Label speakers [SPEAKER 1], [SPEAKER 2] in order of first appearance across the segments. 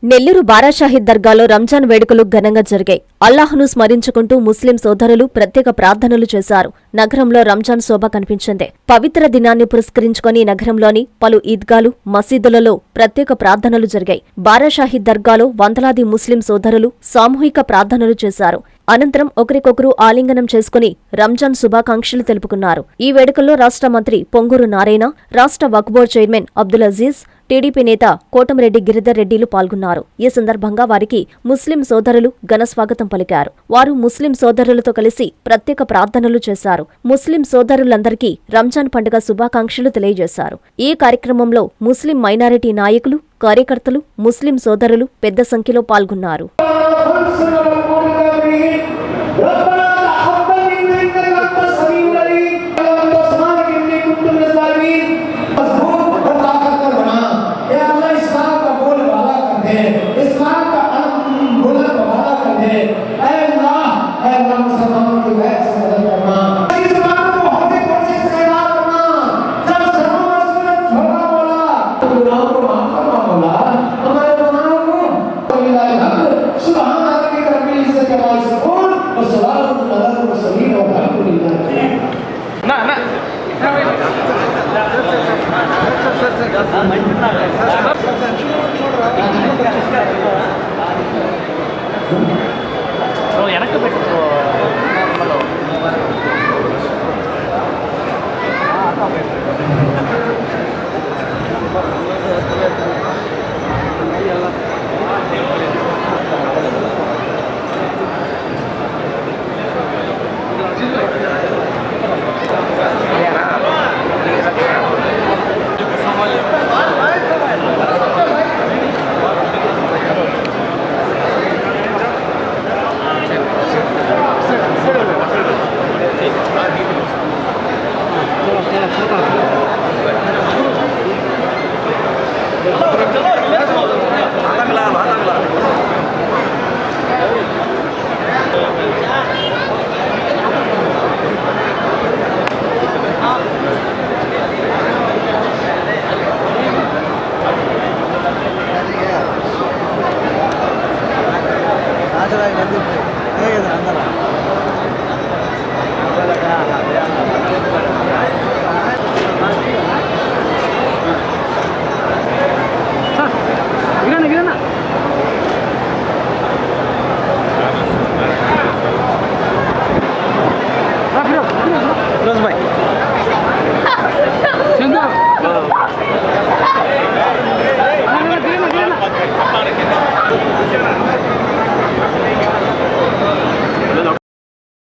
[SPEAKER 1] నెల్లూరు బారాషాహిద్ దర్గాలో రంజాన్ వేడుకలు ఘనంగా జరిగాయి. అల్లాహ్ను స్మరించుకుంటూ ముస్లిం సోదరులు ప్రత్యేక ప్రార్థనలు చేశారు. నగరంలో రంజాన్ శోభ కనిపించింది. పవిత్ర దినాన్ని పురస్కరించుకొని నగరంలోని పలు ఈద్గాలు, మసీదులలో ప్రత్యేక ప్రార్థనలు జరిగాయి. బారాషాహిద్ దర్గాలో వందలాది ముస్లిం సోదరులు సామూహిక ప్రార్థనలు చేశారు. అనంతరం ఒకరికొకరు ఆలింగనం చేసుకుని రంజాన్ శుభాకాంక్షలు తెలుపుకున్నారు. ఈ వేడుకల్లో రాష్ట్ర మంత్రి పొంగూరు నారాయణ, రాష్ట్ర Waqf board chairman Abdul Aziz, TDP నేత కోటమిరెడ్డి గిరిధర్ రెడ్డిలు పాల్గొన్నారు. ఈ సందర్భంగా వారికి ముస్లిం సోదరులు ఘన స్వాగతం పలికారు. వారు ముస్లిం సోదరులతో కలిసి ప్రత్యేక ప్రార్థనలు చేశారు. ముస్లిం సోదరులందరికీ రంజాన్ పండుగ శుభాకాంక్షలు తెలియజేశారు. ఈ కార్యక్రమంలో ముస్లిం మైనారిటీ నాయకులు, కార్యకర్తలు, ముస్లిం సోదరులు పెద్ద సంఖ్యలో పాల్గొన్నారు.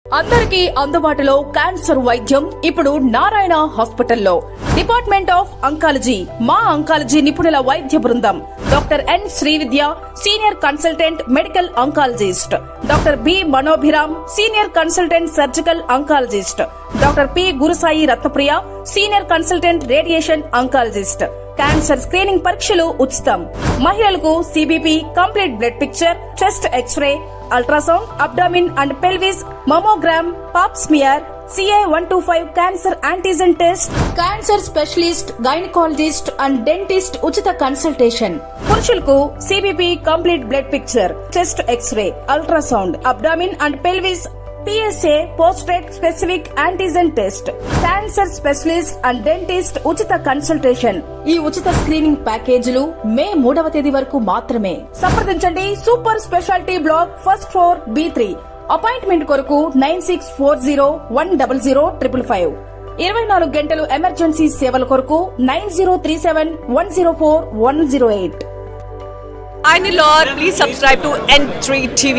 [SPEAKER 2] అందరికీ అందుబాటులో క్యాన్సర్ వైద్యం ఇప్పుడు నారాయణ హాస్పిటల్లో. డిపార్ట్మెంట్ ఆఫ్ అంకాలజీ, మా అంకాలజీ నిపుణుల వైద్య బృందం. Doctor N Srividya, senior consultant medical oncologist. Doctor B Manobhiram, senior consultant surgical oncologist. Doctor P Gurusai Ratnapriya, senior consultant radiation oncologist. Cancer screening పరీక్షలు ఉచితం. మహిళలకు CBP, complete blood picture, chest x-ray, ultrasound, abdomen and pelvis, mammogram, pap smear, CA-125 cancer antigen test, cancer specialist, gynaecologist and dentist ఉచిత consultation. పురుషులకు CBP, complete blood picture, chest x-ray, ultrasound, abdomen and pelvis, PSA పోస్ట్రేట్ specific antigen test, cancer specialist and dentist ఉచిత consultation. ఈ ఉచిత screening ప్యాకేజీలు మే 3వ తేదీ వరకు మాత్రమే. సంప్రదించండి super speciality block, first floor, B3. Appointment కొరకు 9640100555. 24 గంటలు ఎమర్జెన్సీ సేవల కొరకు 9037104108.
[SPEAKER 3] Hi Nilor, please subscribe to N3 TV.